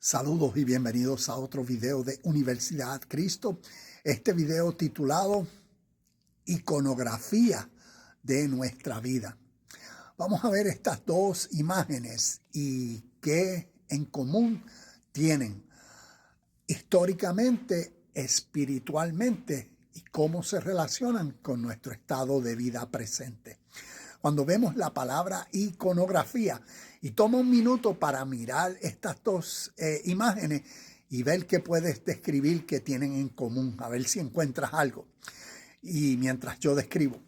Saludos y bienvenidos a otro video de Universidad Cristo. Este video titulado Iconografía de nuestra vida. Vamos a ver estas dos imágenes y qué en común tienen históricamente, espiritualmente y cómo se relacionan con nuestro estado de vida presente. Cuando vemos la palabra iconografía, y toma un minuto para mirar estas dos imágenes y ver qué puedes describir que tienen en común, a ver si encuentras algo. Y mientras yo describo.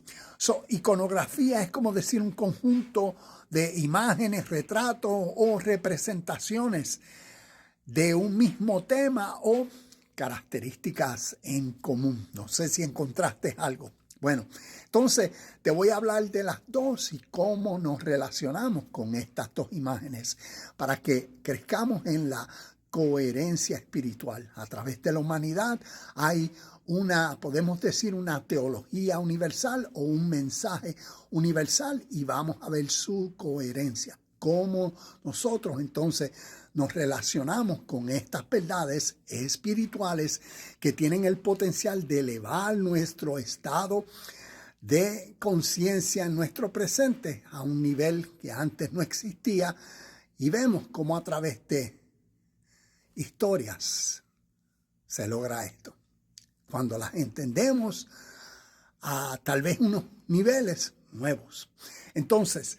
Iconografía es como decir un conjunto de imágenes, retratos o representaciones de un mismo tema o características en común. No sé si encontraste algo. Bueno, entonces te voy a hablar de las dos y cómo nos relacionamos con estas dos imágenes para que crezcamos en la coherencia espiritual. A través de la humanidad hay podemos decir, una teología universal o un mensaje universal y vamos a ver su coherencia. Cómo nosotros entonces nos relacionamos con estas verdades espirituales que tienen el potencial de elevar nuestro estado de conciencia en nuestro presente a un nivel que antes no existía, y vemos cómo a través de historias se logra esto. Cuando las entendemos a tal vez unos niveles nuevos. Entonces,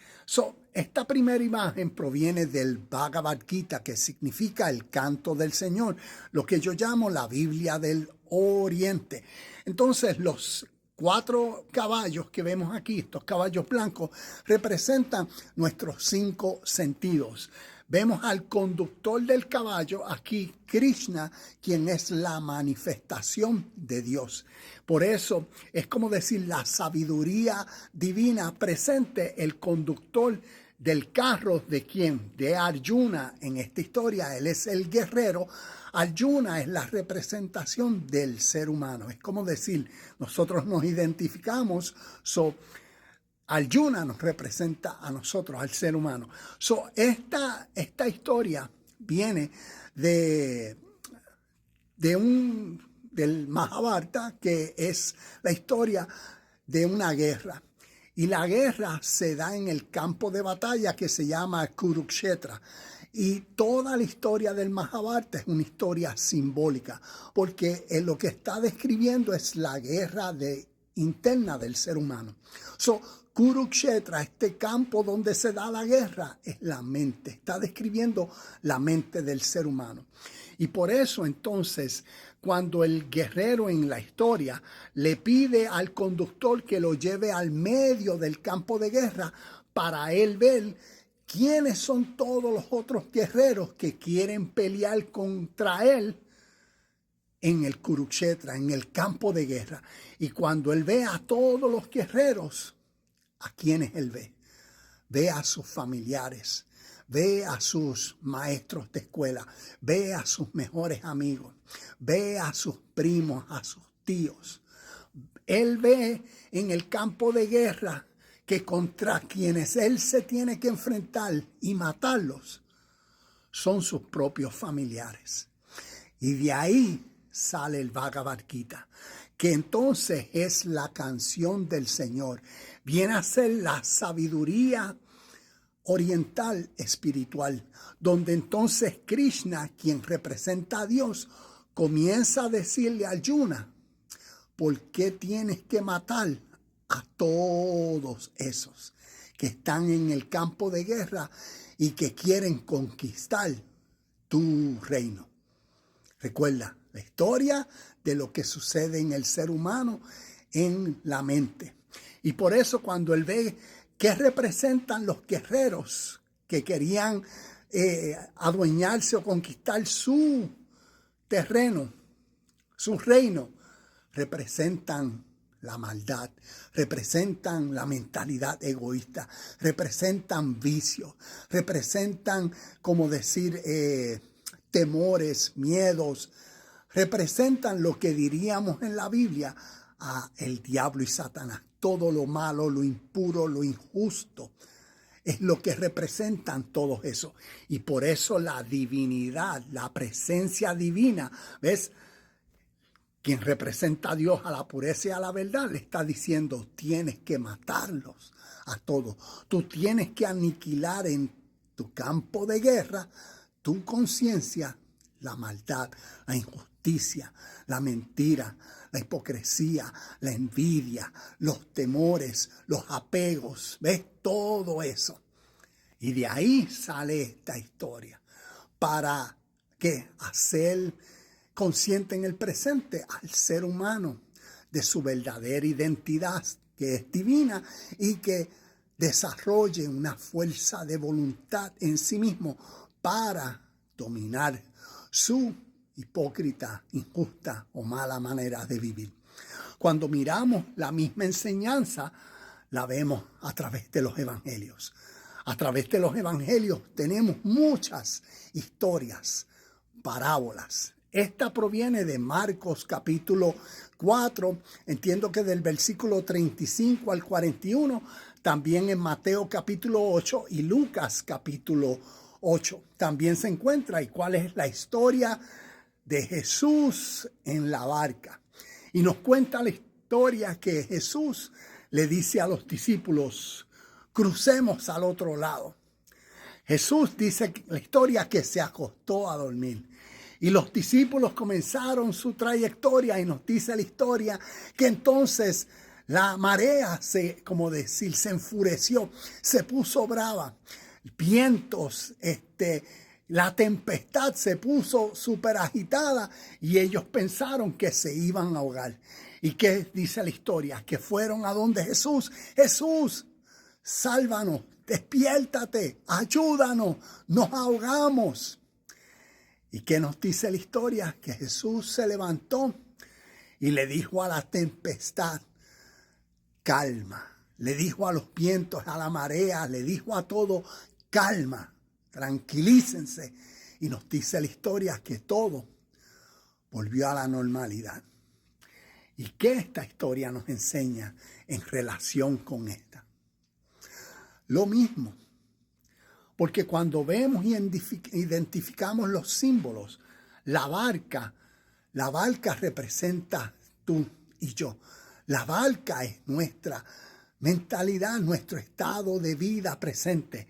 esta primera imagen proviene del Bhagavad Gita, que significa el canto del Señor, lo que yo llamo la Biblia del Oriente. Entonces, los 4 caballos que vemos aquí, estos caballos blancos, representan nuestros 5 sentidos. Vemos al conductor del caballo, aquí Krishna, quien es la manifestación de Dios. Por eso es como decir la sabiduría divina presente, el conductor del carro de quién, de Arjuna en esta historia. Él es el guerrero. Arjuna es la representación del ser humano. Es como decir, nosotros nos identificamos, Arjuna nos representa a nosotros, al ser humano. Esta historia viene del Mahabharata, que es la historia de una guerra. Y la guerra se da en el campo de batalla que se llama Kurukshetra. Y toda la historia del Mahabharata es una historia simbólica, porque lo que está describiendo es la guerra interna del ser humano. Kurukshetra, este campo donde se da la guerra, es la mente. Está describiendo la mente del ser humano. Y por eso entonces, cuando el guerrero en la historia le pide al conductor que lo lleve al medio del campo de guerra para él ver quiénes son todos los otros guerreros que quieren pelear contra él en el Kurukshetra, en el campo de guerra. Y cuando él ve a todos los guerreros, ¿a quiénes él ve? Ve a sus familiares, ve a sus maestros de escuela, ve a sus mejores amigos, ve a sus primos, a sus tíos. Él ve en el campo de guerra que contra quienes él se tiene que enfrentar y matarlos son sus propios familiares. Y de ahí sale el Bhagavad Gita, que entonces es la canción del Señor. Viene a ser la sabiduría oriental espiritual, donde entonces Krishna, quien representa a Dios, comienza a decirle a Arjuna, ¿por qué tienes que matar a todos esos que están en el campo de guerra y que quieren conquistar tu reino? Recuerda la historia de lo que sucede en el ser humano, en la mente. Y por eso cuando él ve qué representan los guerreros que querían adueñarse o conquistar su terreno, su reino, representan la maldad, representan la mentalidad egoísta, representan vicios, representan, como decir, temores, miedos, representan lo que diríamos en la Biblia a el diablo y Satanás, todo lo malo, lo impuro, lo injusto. es lo que representan todos eso. Y por eso la divinidad, la presencia divina, ¿ves? Quien representa a Dios, a la pureza y a la verdad, le está diciendo, tienes que matarlos a todos. Tú tienes que aniquilar en tu campo de guerra tu conciencia, la maldad, la injusticia, la mentira, la hipocresía, la envidia, los temores, los apegos, ¿ves? Todo eso. Y de ahí sale esta historia. ¿Para qué? Hacer consciente en el presente al ser humano de su verdadera identidad, que es divina, y que desarrolle una fuerza de voluntad en sí mismo para dominar su hipócrita, injusta o mala manera de vivir. Cuando miramos la misma enseñanza, la vemos a través de los evangelios. A través de los evangelios tenemos muchas historias, parábolas. Esta proviene de Marcos capítulo 4, entiendo que del versículo 35 al 41, también en Mateo capítulo 8 y Lucas capítulo 8. También se encuentra y cuál es la historia de Jesús en la barca. Y nos cuenta la historia que Jesús le dice a los discípulos, crucemos al otro lado. Jesús dice la historia que se acostó a dormir. Y los discípulos comenzaron su trayectoria y nos dice la historia que entonces la marea se enfureció, se puso brava. Vientos, la tempestad se puso súper agitada y ellos pensaron que se iban a ahogar. ¿Y qué dice la historia? Que fueron a donde Jesús. Jesús, sálvanos, despiértate, ayúdanos, nos ahogamos. ¿Y qué nos dice la historia? Que Jesús se levantó y le dijo a la tempestad, calma. Le dijo a los vientos, a la marea, le dijo a todo, calma, tranquilícense. Y nos dice la historia que todo volvió a la normalidad. ¿Y qué esta historia nos enseña en relación con esta? Lo mismo. Porque cuando vemos y identificamos los símbolos, la barca representa tú y yo. La barca es nuestra mentalidad, nuestro estado de vida presente.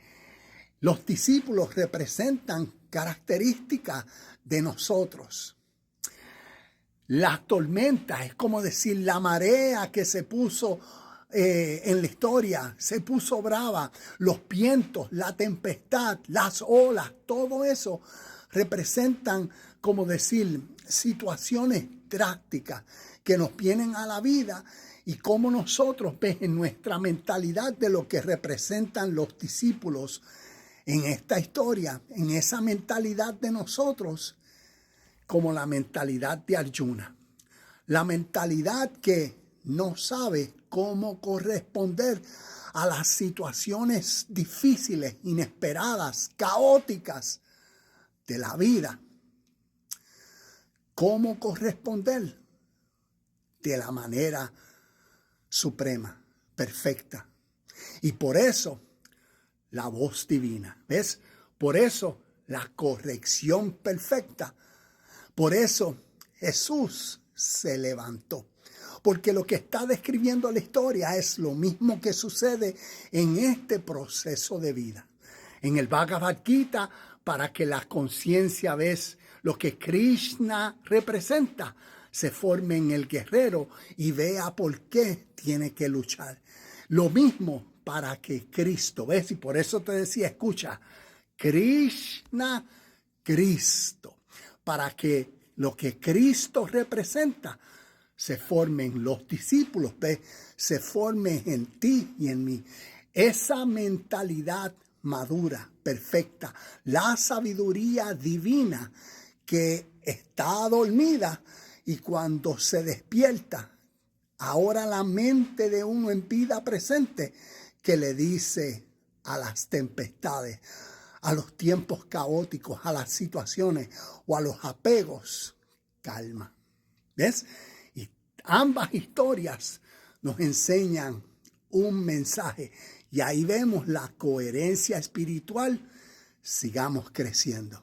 Los discípulos representan características de nosotros. Las tormentas, es como decir la marea que se puso en la historia, se puso brava, los vientos, la tempestad, las olas, todo eso representan, como decir, situaciones drásticas que nos vienen a la vida y cómo nosotros ves en nuestra mentalidad de lo que representan los discípulos en esta historia, en esa mentalidad de nosotros, como la mentalidad de Arjuna, la mentalidad que no sabe cómo corresponder a las situaciones difíciles, inesperadas, caóticas de la vida. ¿Cómo corresponder? De la manera suprema, perfecta. Y por eso la voz divina, ¿ves? Por eso la corrección perfecta. Por eso Jesús se levantó. Porque lo que está describiendo la historia es lo mismo que sucede en este proceso de vida. En el Bhagavad Gita, para que la conciencia, ves, lo que Krishna representa, se forme en el guerrero y vea por qué tiene que luchar. Lo mismo para que Cristo, ves, y por eso te decía, escucha, Krishna, Cristo, para que lo que Cristo representa se formen los discípulos, ¿ves? Se forme en ti y en mí. Esa mentalidad madura, perfecta, la sabiduría divina que está dormida y cuando se despierta, ahora la mente de uno en vida presente que le dice a las tempestades, a los tiempos caóticos, a las situaciones o a los apegos, calma. ¿Ves? Y ambas historias nos enseñan un mensaje Y ahí vemos la coherencia espiritual. Sigamos creciendo.